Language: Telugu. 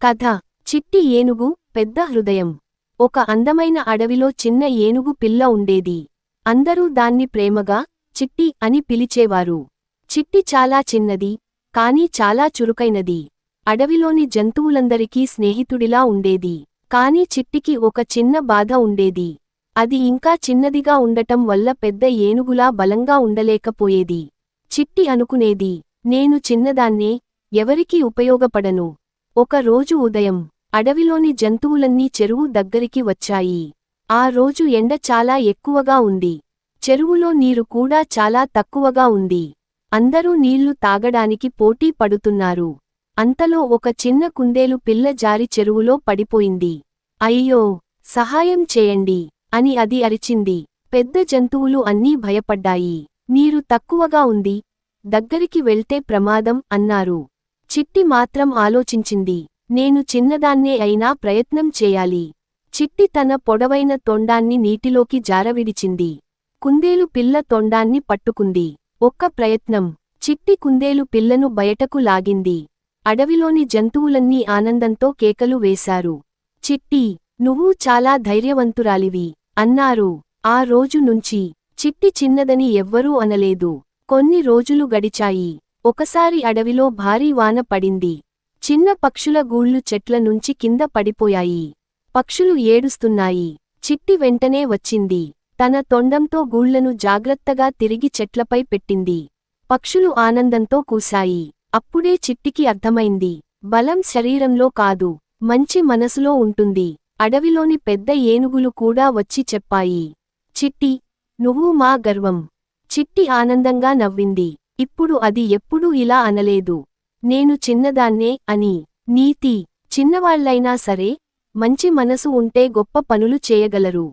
కథ చిట్టి ఏనుగు పెద్ద హృదయం. ఒక అందమైన అడవిలో చిన్న ఏనుగు పిల్ల ఉండేది. అందరూ దాన్ని ప్రేమగా చిట్టి అని పిలిచేవారు. చిట్టి చాలా చిన్నది, కానీ చాలా చురుకైనది. అడవిలోని జంతువులందరికీ స్నేహితుడిలా ఉండేది. కాని చిట్టికి ఒక చిన్న బాధ ఉండేది. అది ఇంకా చిన్నదిగా ఉండటం వల్ల పెద్ద ఏనుగులా బలంగా ఉండలేకపోయేది. చిట్టి అనుకునేది, నేను చిన్నదాన్నే, ఎవరికీ ఉపయోగపడను. ఒక రోజు ఉదయం అడవిలోని జంతువులన్నీ చెరువు దగ్గరికి వచ్చాయి. ఆ రోజు ఎండ చాలా ఎక్కువగా ఉంది. చెరువులో నీరు కూడా చాలా తక్కువగా ఉంది. అందరూ నీళ్లు తాగడానికి పోటీ పడుతున్నారు. అంతలో ఒక చిన్న కుందేలు పిల్ల జారి చెరువులో పడిపోయింది. అయ్యో, సహాయం చేయండి అని అది అరిచింది. పెద్ద జంతువులు అన్నీ భయపడ్డాయి. నీరు తక్కువగా ఉంది, దగ్గరికి వెళ్తే ప్రమాదం అన్నారు. చిట్టి మాత్రం ఆలోచించింది, నేను చిన్నదాన్నే అయినా ప్రయత్నం చేయాలి. చిట్టి తన పొడవైన తొండాన్ని నీటిలోకి జారవిడిచింది. కుందేలు పిల్ల తొండాన్ని పట్టుకుంది. ఒక్క ప్రయత్నం, చిట్టి కుందేలు పిల్లను బయటకు లాగింది. అడవిలోని జంతువులన్నీ ఆనందంతో కేకలు వేశారు. చిట్టి, నువ్వు చాలా ధైర్యవంతురాలివి అన్నారు. ఆ రోజు నుంచి చిట్టి చిన్నదని ఎవ్వరూ అనలేదు. కొన్ని రోజులు గడిచాయి. ఒకసారి అడవిలో భారీ వాన పడింది. చిన్న పక్షుల గూళ్లు చెట్ల నుంచి కింద పడిపోయాయి. పక్షులు ఏడుస్తున్నాయి. చిట్టి వెంటనే వచ్చింది. తన తొండంతో గూళ్లను జాగ్రత్తగా తిరిగి చెట్లపై పెట్టింది. పక్షులు ఆనందంతో కూశాయి. అప్పుడే చిట్టికి అర్థమైంది, బలం శరీరంలో కాదు, మంచి మనసులో ఉంటుంది. అడవిలోని పెద్ద ఏనుగులు కూడా వచ్చి చెప్పాయి, చిట్టి, నువ్వు మా గర్వం. చిట్టి ఆనందంగా నవ్వింది. ఇప్పుడు అది ఎప్పుడూ ఇలా అనలేదు, నేను చిన్నదాన్నే అని. నీతి, చిన్నవాళ్లైనా సరే, మంచి మనసు ఉంటే గొప్ప పనులు చేయగలరు.